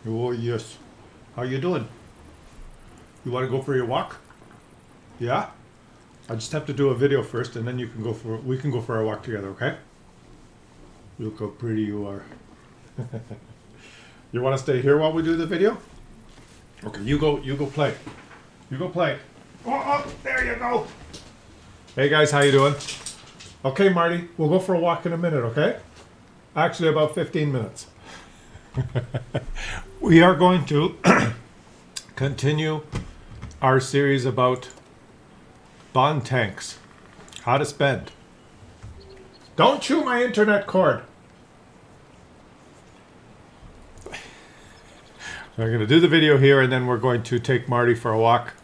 Oh yes. How you doing? You want to go for your walk? Yeah? I just have to do a video first and then we can go for a walk together, okay? Look how pretty you are. You want to stay here while we do the video? Okay, you go play. You go play. Oh, there you go. Hey guys, how you doing? Okay, Marty, we'll go for a walk in a minute, okay? Actually, about 15 minutes. We are going to continue our series about bond tanks, how to spend. Don't chew my internet cord. So I'm going to do the video here and then we're going to take Marty for a walk.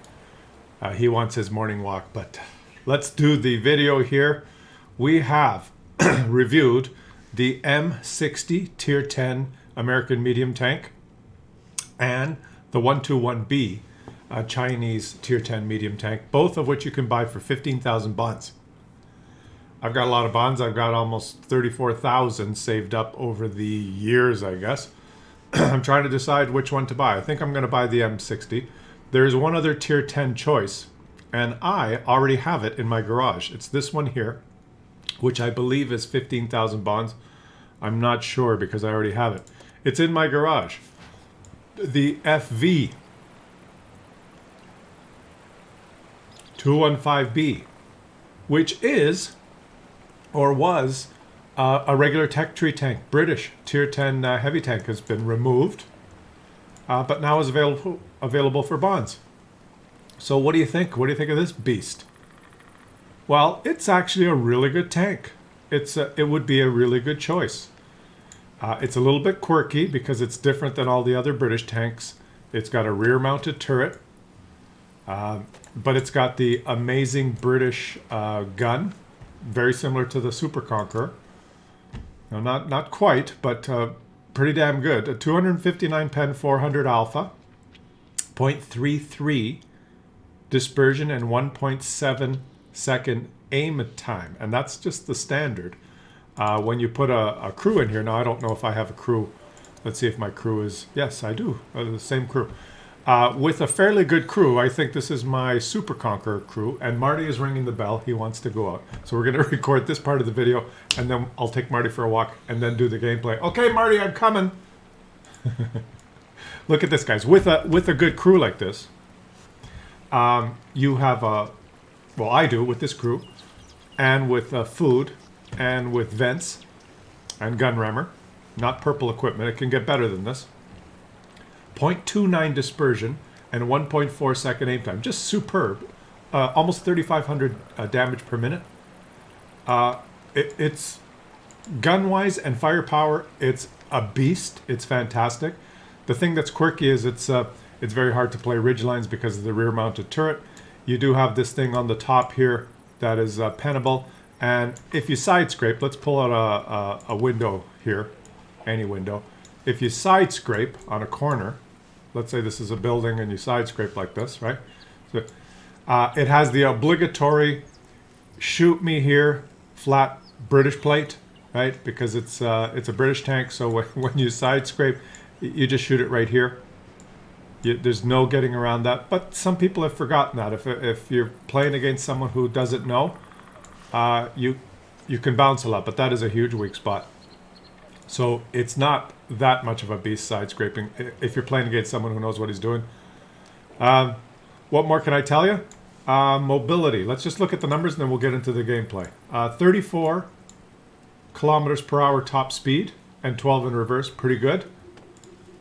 He wants his morning walk, but let's do the video here. We have reviewed the M60 Tier 10 American medium tank and the 121B Chinese Tier 10 medium tank, both of which you can buy for 15,000 bonds. I've got a lot of bonds. I've got almost 34,000 saved up over the years, I guess. I'm trying to decide which one to buy. I think I'm going to buy the M60. There's one other Tier 10 choice, and I already have it in my garage. It's this one here, which I believe is 15,000 bonds. I'm not sure because I already have it. It's in my garage. The FV-215B, which is, or was, a regular tech tree tank. British Tier 10 heavy tank has been removed, but now is available for bonds. So what do you think? What do you think of this beast? Well, it's actually a really good tank. It would be a really good choice. It's a little bit quirky because it's different than all the other British tanks. It's got a rear-mounted turret, but it's got the amazing British gun, very similar to the Super Conqueror. No, not quite, but pretty damn good. A 259 pen 400 alpha, 0.33 dispersion, and 1.7 second aim time, and that's just the standard. When you put a crew in here, now I don't know if I have a crew. Let's see if my crew is, yes, I do, the same crew. With a fairly good crew, I think this is my Super Conqueror crew, and Marty is ringing the bell. He wants to go out. So we're going to record this part of the video, and then I'll take Marty for a walk, and then do the gameplay. Okay, Marty, I'm coming. Look at this, guys. With a good crew like this, you have well, I do with this crew, and with food, and with vents, and gun rammer. Not purple equipment. It can get better than this. 0.29 dispersion and 1.4 second aim time. Just superb. Almost 3,500 damage per minute. It's gun-wise and firepower, it's a beast. It's fantastic. The thing that's quirky is it's very hard to play ridgelines because of the rear-mounted turret. You do have this thing on the top here that is pennable. And if you side scrape, let's pull out a window here, any window. If you side scrape on a corner, let's say this is a building and you side scrape like this, right? So, it has the obligatory shoot me here flat British plate, right? Because it's a British tank, so when you side scrape, you just shoot it right here. There's no getting around that. But some people have forgotten that. If you're playing against someone who doesn't know, you can bounce a lot, but that is a huge weak spot. So it's not that much of a beast side scraping if you're playing against someone who knows what he's doing. What more can I tell you? Mobility. Let's just look at the numbers and then we'll get into the gameplay. 34 kilometers per hour top speed and 12 in reverse. Pretty good.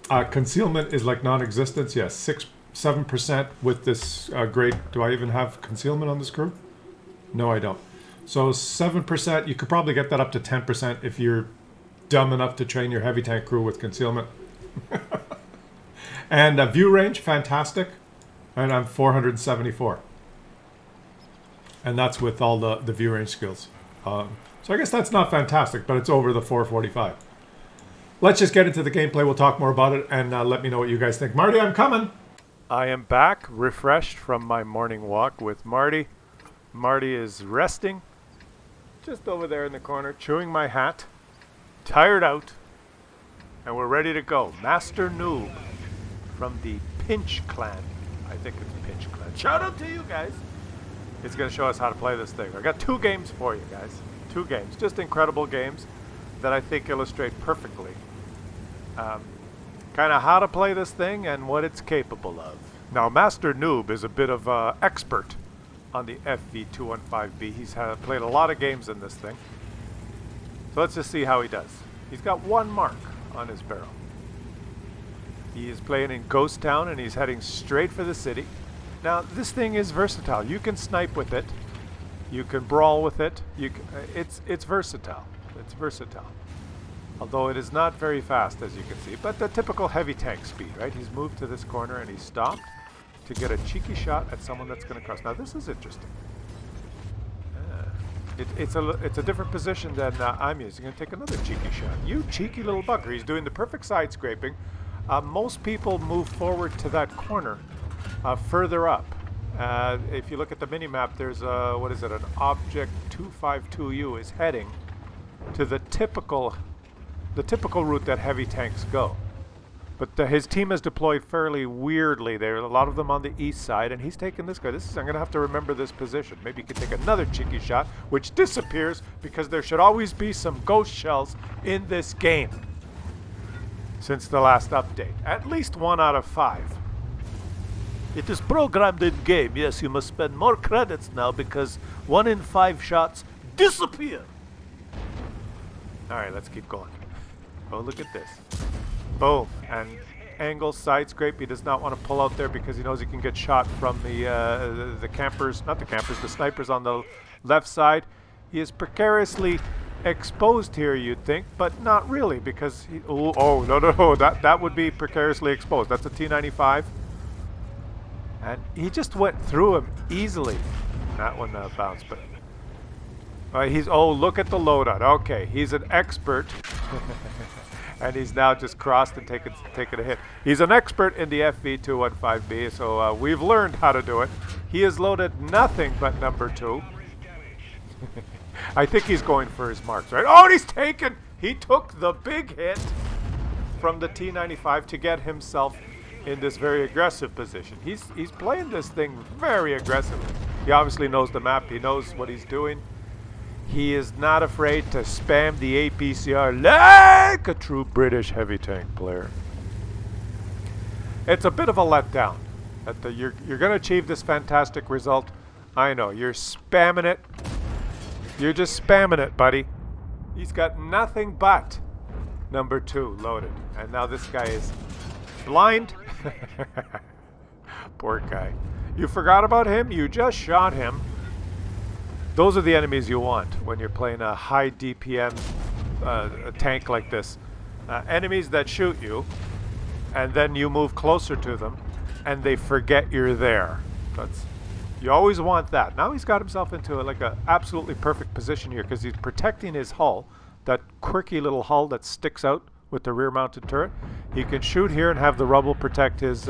Concealment is like non-existent. Yes, 7% with this great. Do I even have concealment on this crew? No, I don't. So 7%. You could probably get that up to 10% if you're dumb enough to train your heavy tank crew with concealment. And view range, fantastic. And I'm 474. And that's with all the view range skills. So I guess that's not fantastic, but it's over the 445. Let's just get into the gameplay. We'll talk more about it, and let me know what you guys think. Marty, I'm coming. I am back, refreshed from my morning walk with Marty. Marty is resting just over there in the corner, chewing my hat, tired out, and we're ready to go. Master Noob. from the Pinch Clan. I think it's Pinch Clan. Shout out to you guys. It's going to show us how to play this thing. I got 2 games for you guys. 2 games. Just incredible games that I think illustrate perfectly kind of how to play this thing and what it's capable of. Now, Master Noob is a bit of an expert on the FV-215B. He's played a lot of games in this thing. So let's just see how he does. He's got 1 mark on his barrel. He is playing in Ghost Town and he's heading straight for the city. Now, this thing is versatile. You can snipe with it. You can brawl with it. It's versatile. It's versatile. Although it is not very fast, as you can see, but the typical heavy tank speed, right? He's moved to this corner and he's stopped to get a cheeky shot at someone that's going to cross. Now, this is interesting. It's a different position than I'm using. I'm going to take another cheeky shot. You cheeky little bugger. He's doing the perfect side scraping. Most people move forward to that corner further up. If you look at the mini-map, there's what is it? An object 252U is heading to the typical route that heavy tanks go. But his team is deployed fairly weirdly. There are a lot of them on the east side, and he's taking this guy. I'm going to have to remember this position. Maybe he can take another cheeky shot, which disappears because there should always be some ghost shells in this game since the last update. At least 1 out of 5. It is programmed in game. Yes, you must spend more credits now because 1 in 5 shots disappear. All right, let's keep going. Oh, look at this. Boom. And angle side scrape. He does not want to pull out there because he knows he can get shot from the campers, not the campers, the snipers on the left side. He is precariously exposed here, you'd think, but not really because he, oh, no, that would be precariously exposed. That's a T95. And he just went through him easily. That one bounced, but look at the loadout. Okay, he's an expert. And he's now just crossed and taken a hit. He's an expert in the FV-215B, so we've learned how to do it. He has loaded nothing but number 2. I think he's going for his marks, right? Oh, and he took the big hit from the T95 to get himself in this very aggressive position. He's playing this thing very aggressively. He obviously knows the map. He knows what he's doing. He is not afraid to spam the APCR like a true British heavy tank player. It's a bit of a letdown that you're going to achieve this fantastic result. I know, you're spamming it. You're just spamming it, buddy. He's got nothing but number 2 loaded. And now this guy is blind. Poor guy. You forgot about him? You just shot him. Those are the enemies you want when you're playing a high DPM tank like this. Enemies that shoot you, and then you move closer to them, and they forget you're there. You always want that. Now he's got himself into like a absolutely perfect position here because he's protecting his hull, that quirky little hull that sticks out with the rear-mounted turret. He can shoot here and have the rubble protect his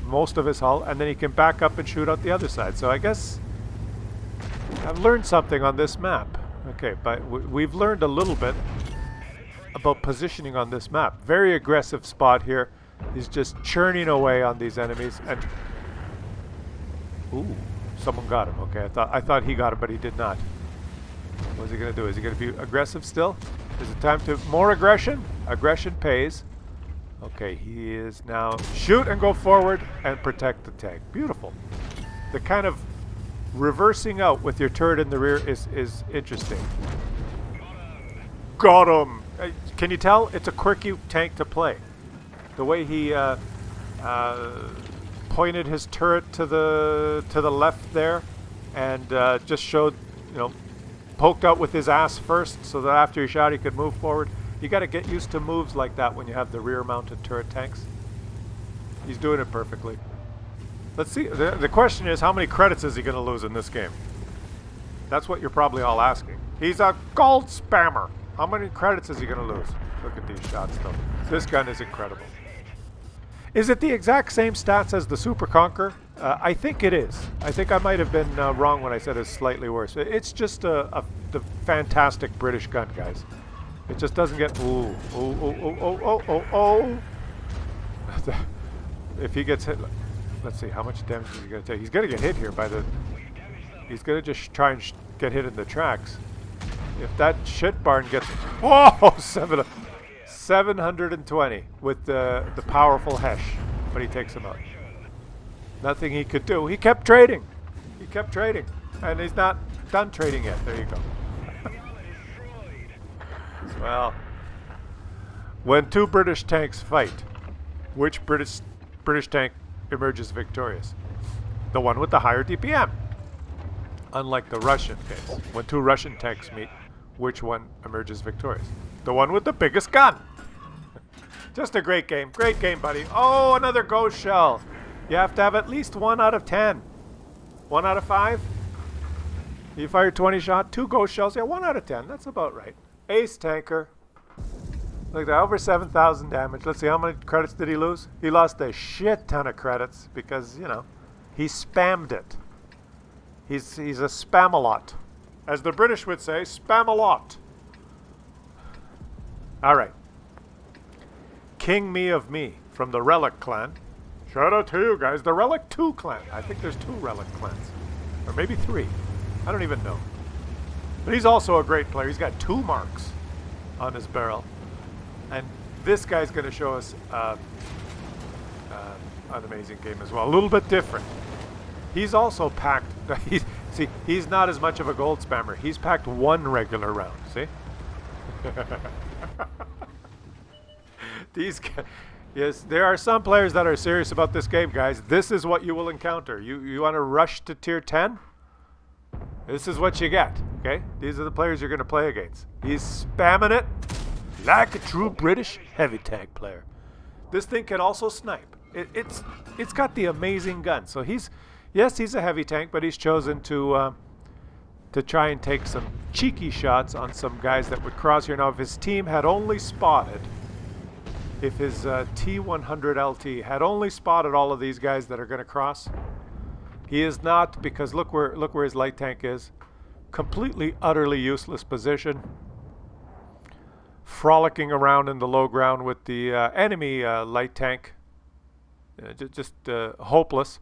most of his hull, and then he can back up and shoot out the other side. So I guess I've learned something on this map. Okay, but we've learned a little bit about positioning on this map. Very aggressive spot here. He's just churning away on these enemies. And ooh, someone got him. Okay, I thought he got him, but he did not. What's he gonna do? Is he gonna be aggressive still? Is it time to more aggression? Aggression pays. Okay, he is now shoot and go forward and protect the tank. Beautiful. The kind of reversing out with your turret in the rear is interesting. Got him! Can you tell? It's a quirky tank to play. The way he pointed his turret to the left there, and just showed, poked out with his ass first, so that after he shot he could move forward. You got to get used to moves like that when you have the rear-mounted turret tanks. He's doing it perfectly. Let's see. The question is, how many credits is he going to lose in this game? That's what you're probably all asking. He's a gold spammer. How many credits is he going to lose? Look at these shots, though. This gun is incredible. Is it the exact same stats as the Super Conqueror? I think it is. I think I might have been wrong when I said it's slightly worse. It's just the fantastic British gun, guys. It just doesn't get... Ooh. if he gets hit, let's see, how much damage is he going to take? He's going to get hit here by the... He's going to just try and get hit in the tracks. If that shit barn gets... Oh, 720 with the powerful Hesh. But he takes him out. Nothing he could do. He kept trading. He kept trading. And he's not done trading yet. There you go. Well, when two British tanks fight, which British tank emerges victorious? The one with the higher DPM. Unlike the Russian case, when two Russian tanks meet, which one emerges victorious? The one with the biggest gun. Just a great game, buddy. Oh, another ghost shell. You have to have at least 1 out of 10. 1 out of 5? You fire 20 shot, 2 ghost shells. Yeah, 1 out of 10. That's about right. Ace tanker. Like that, over 7,000 damage. Let's see, how many credits did he lose? He lost a shit ton of credits because, you know, he spammed it. He's a spam-a-lot. As the British would say, spam-a-lot. Alright. King Me of Me from the Relic clan. Shout out to you guys. The Relic 2 clan. I think there's 2 Relic clans. Or maybe 3. I don't even know. But he's also a great player. He's got 2 marks on his barrel. And this guy's going to show us an amazing game as well. A little bit different. He's also packed... See, he's not as much of a gold spammer. He's packed 1 regular round. See? These guys... Yes, there are some players that are serious about this game, guys. This is what you will encounter. You want to rush to tier 10? This is what you get, okay? These are the players you're going to play against. He's spamming it like a true British heavy tank player. This thing can also snipe. It's got the amazing gun. So he's a heavy tank, but he's chosen to try and take some cheeky shots on some guys that would cross here. Now, if his team had only spotted... If his T100 LT had only spotted all of these guys that are going to cross, he is not, because look where his light tank is. Completely, utterly useless position. Frolicking around in the low ground with the enemy light tank. Just hopeless.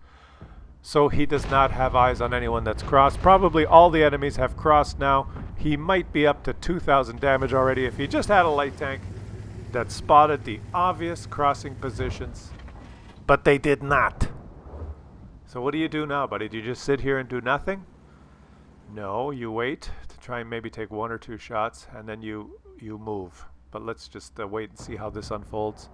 So he does not have eyes on anyone that's crossed. Probably all the enemies have crossed now. He might be up to 2,000 damage already if he just had a light tank that spotted the obvious crossing positions, but they did not. So what do you do now, buddy? Do you just sit here and do nothing? No, you wait to try and maybe take 1 or 2 shots, and then you move. But let's just wait and see how this unfolds.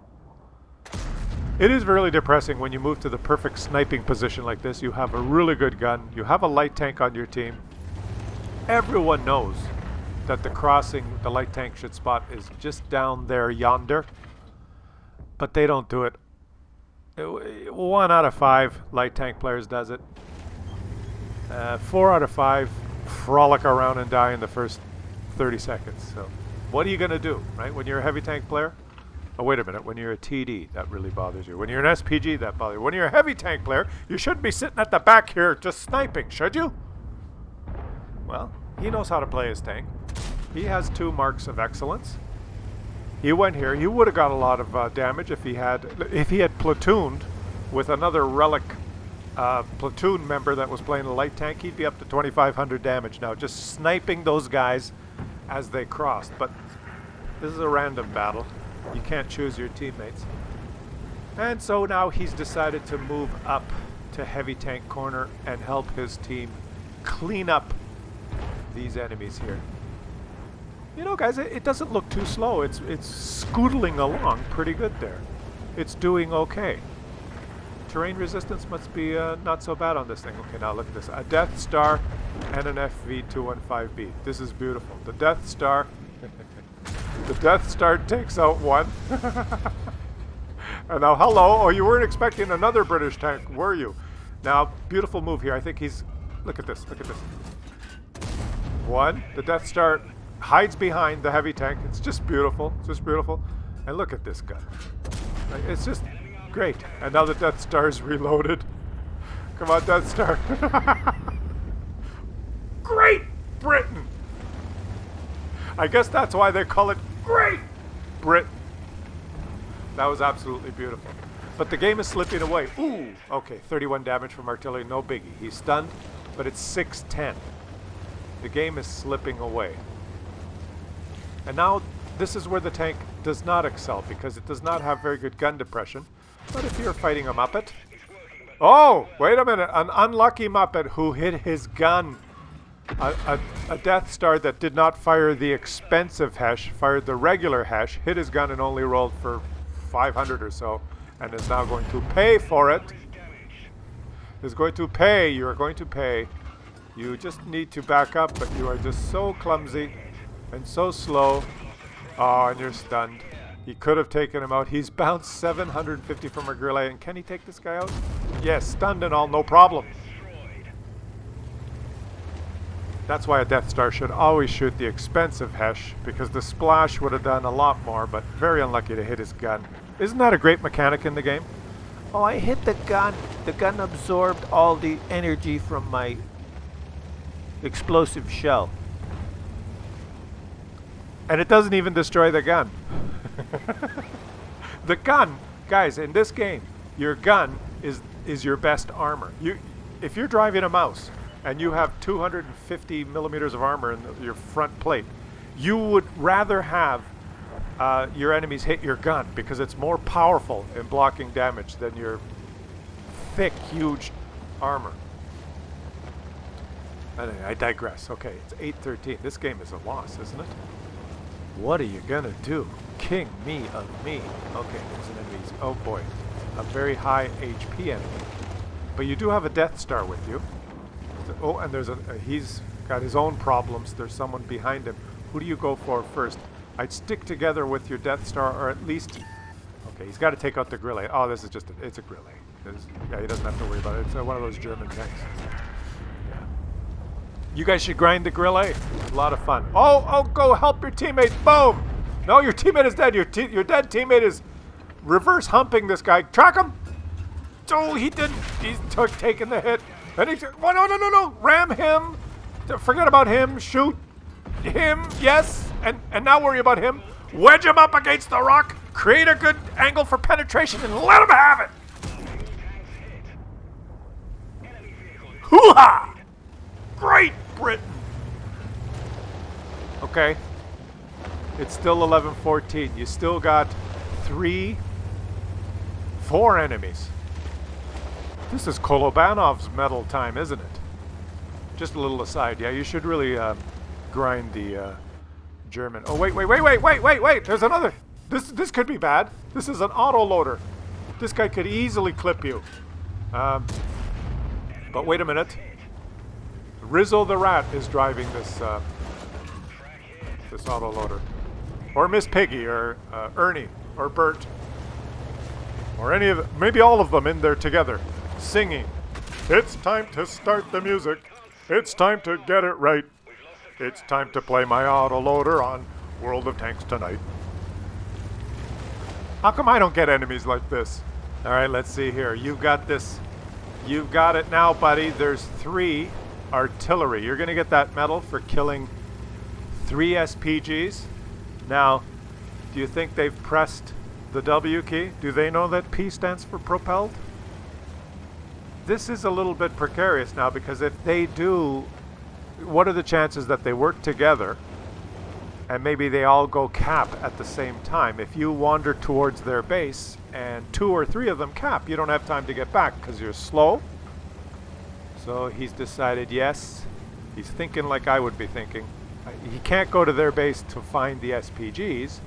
It is really depressing when you move to the perfect sniping position like this. You have a really good gun. You have a light tank on your team. Everyone knows that the crossing the light tank should spot is just down there yonder, but they don't do it. 1 out of 5 light tank players does it. 4 out of 5 frolic around and die in the first 30 seconds. So what are you going to do, right? When you're a heavy tank player? Oh, wait a minute. When you're a TD, that really bothers you. When you're an SPG, that bothers you. When you're a heavy tank player, you shouldn't be sitting at the back here just sniping, should you? Well, he knows how to play his tank. He has 2 marks of excellence. He went here. He would have got a lot of damage if he had platooned with another Relic platoon member that was playing a light tank. He'd be up to 2,500 damage now, just sniping those guys as they crossed. But this is a random battle. You can't choose your teammates. And so now he's decided to move up to heavy tank corner and help his team clean up these enemies here. You know, guys, it doesn't look too slow. It's scootling along pretty good there. It's doing okay. Terrain resistance must be not so bad on this thing. Okay, now look at this. A Death Star and an FV-215B. This is beautiful. The Death Star... the Death Star takes out 1. And now, hello. Oh, you weren't expecting another British tank, were you? Now, beautiful move here. I think he's... Look at this. Look at this. 1. The Death Star... hides behind the heavy tank. It's just beautiful. It's just beautiful. And look at this gun. It's just great. And now the Death Star is reloaded. Come on, Death Star. Great Britain! I guess that's why they call it Great Britain. That was absolutely beautiful. but the game is slipping away. Ooh, okay, 31 damage from artillery, no biggie. He's stunned, but it's 610. The game is slipping away. And now this is where the tank does not excel because it does not have very good gun depression. But if you're fighting a Muppet... Oh, wait a minute. An unlucky Muppet who hit his gun. A Death Star that did not fire the expensive Hesh, fired the regular Hesh, hit his gun and only rolled for 500 or so, and is now going to pay for it. Is going to pay. You are going to pay. You just need to back up, but you are just so clumsy and so slow. Oh, and you're stunned. He could have taken him out. He's bounced 750 from a Grillet, and can he take this guy out? Yes, stunned and all, no problem. That's why a Death Star should always shoot the expensive Hesh, because the splash would have done a lot more, but very unlucky to hit his gun. Isn't that a great mechanic in the game? Oh, I hit the gun. The gun absorbed all the energy from my explosive shell. And it doesn't even destroy the gun. The gun, guys, in this game, your gun is your best armor. If you're driving a mouse and you have 250 millimeters of armor in your front plate, you would rather have your enemies hit your gun because it's more powerful in blocking damage than your thick, huge armor. Anyway, I digress. Okay, it's 8:13. This game is a loss, isn't it? What are you gonna do? King me of me. Okay, there's an enemy. Oh boy, a very high HP enemy. But you do have a Death Star with you. Oh, and there's he's got his own problems. There's someone behind him. Who do you go for first? I'd stick together with your Death Star, or at least... Okay, he's got to take out the Grillet. Oh, this is just it's a Grillet. Yeah, he doesn't have to worry about it. It's one of those German tanks. Yeah. You guys should grind the Grillet. A lot of fun. Oh, go help your teammate. Boom! No, your teammate is dead. Your dead teammate is reverse humping this guy. Track him! Oh, he didn't. He's taking the hit. And he's... Oh, no. Ram him. Forget about him. Shoot him. Yes. And now worry about him. Wedge him up against the rock. Create a good angle for penetration and let him have it. Hoo-ha! Great Britain. Okay. It's still 11-14. You still got 4 enemies. This is Kolobanov's medal time, isn't it? Just a little aside. Yeah, you should really grind the German. Oh, wait. There's another. This could be bad. This is an autoloader. This guy could easily clip you. But wait a minute. Rizzo the Rat is driving this this autoloader. Or Miss Piggy, or Ernie, or Bert. Or any of them, maybe all of them in there together, singing. It's time to start the music. It's time to get it right. It's time to play my autoloader on World of Tanks tonight. How come I don't get enemies like this? All right, let's see here. You've got this. You've got it now, buddy. There's 3 artillery. You're going to get that medal for killing 3 SPGs. Now, do you think they've pressed the W key? Do they know that P stands for propelled? This is a little bit precarious now, because if they do, what are the chances that they work together and maybe they all go cap at the same time? If you wander towards their base and 2 or 3 of them cap, you don't have time to get back because you're slow. So he's decided, yes, he's thinking like I would be thinking. He can't go to their base to find the SPGs,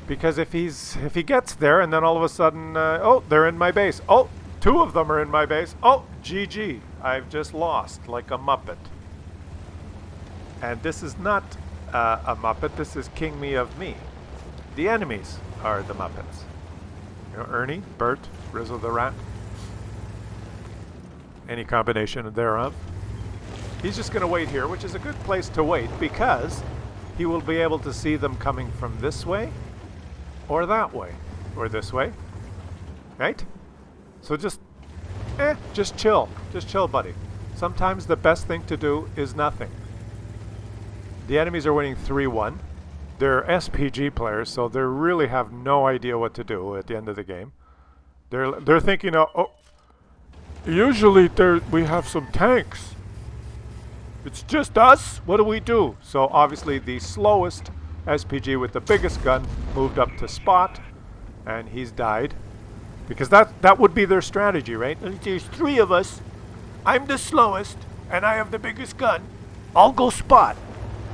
because if he gets there and then all of a sudden, oh, they're in my base. Oh, 2 of them are in my base. Oh, GG. I've just lost like a Muppet. And this is not a Muppet. This is King Me of Me. The enemies are the Muppets. You know, Ernie, Bert, Rizzo the Rat. Any combination thereof. He's just going to wait here, which is a good place to wait, because he will be able to see them coming from this way, or that way, or this way, right? So just chill. Just chill, buddy. Sometimes the best thing to do is nothing. The enemies are winning 3-1. They're SPG players, so they really have no idea what to do at the end of the game. They're thinking, oh, usually we have some tanks. It's just us? What do we do? So obviously the slowest SPG with the biggest gun moved up to spot, and he's died. Because that would be their strategy, right? There's 3 of us. I'm the slowest, and I have the biggest gun. I'll go spot.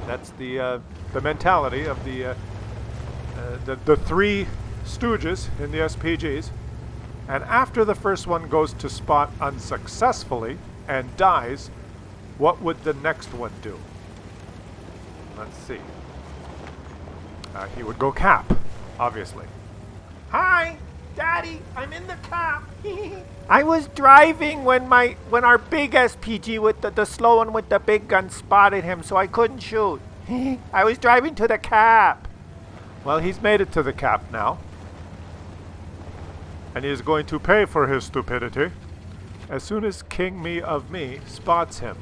That's the mentality of the 3 stooges in the SPGs. And after the first one goes to spot unsuccessfully and dies, what would the next one do? Let's see. He would go cap, obviously. Hi, Daddy, I'm in the cap. I was driving when our big SPG with the slow one with the big gun spotted him, so I couldn't shoot. I was driving to the cap. Well, he's made it to the cap now. And he is going to pay for his stupidity as soon as King Me of Me spots him.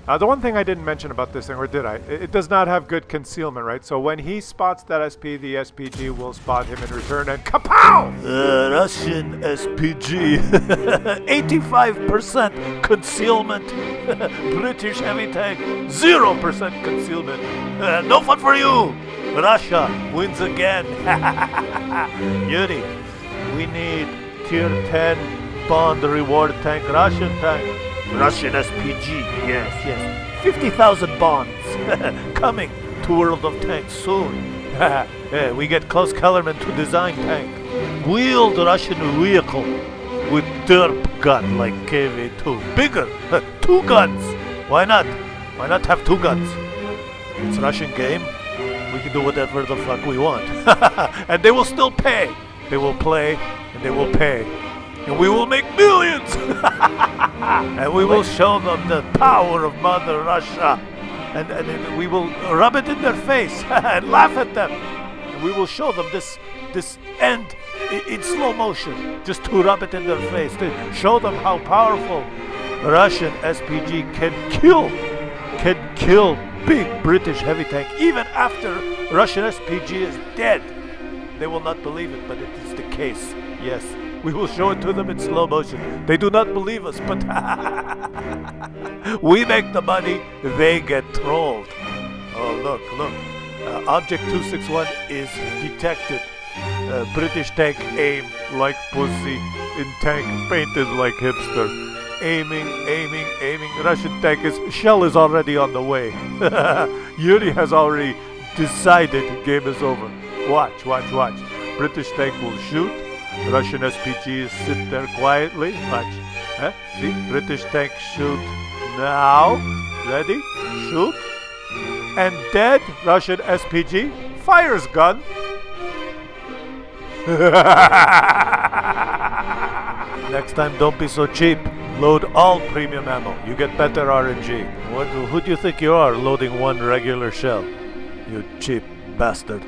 The one thing I didn't mention about this thing, or did I? It does not have good concealment, right? So when he spots that SP, the SPG will spot him in return and kapow! Russian SPG. 85% concealment. British heavy tank. 0% concealment. No fun for you. Russia wins again. Yuri, we need tier 10 bond reward tank. Russian tank. Russian SPG, yes. 50,000 bonds coming to World of Tanks soon. We get Klaus Kellerman to design tank. Wheeled Russian vehicle with derp gun like KV-2. Bigger, 2 guns. Why not? Why not have 2 guns? It's Russian game. We can do whatever the fuck we want. And they will still pay. They will play and they will pay. And we will make millions! And we will show them the power of Mother Russia. And we will rub it in their face and laugh at them. And we will show them this end in slow motion, just to rub it in their face, to show them how powerful Russian SPG can kill big British heavy tank, even after Russian SPG is dead. They will not believe it, but it is the case, yes. We will show it to them in slow motion. They do not believe us, but we make the money, they get trolled. Oh, look. Object 261 is detected. British tank aim like pussy. In tank painted like hipster. Aiming. Russian tank shell is already on the way. Yuri has already decided game is over. Watch. British tank will shoot. Russian SPGs sit there quietly. Watch. See? British tank shoot now. Ready? Shoot. And dead Russian SPG fires gun. Next time, don't be so cheap. Load all premium ammo. You get better RNG. Who do you think you are, loading 1 regular shell? You cheap bastard.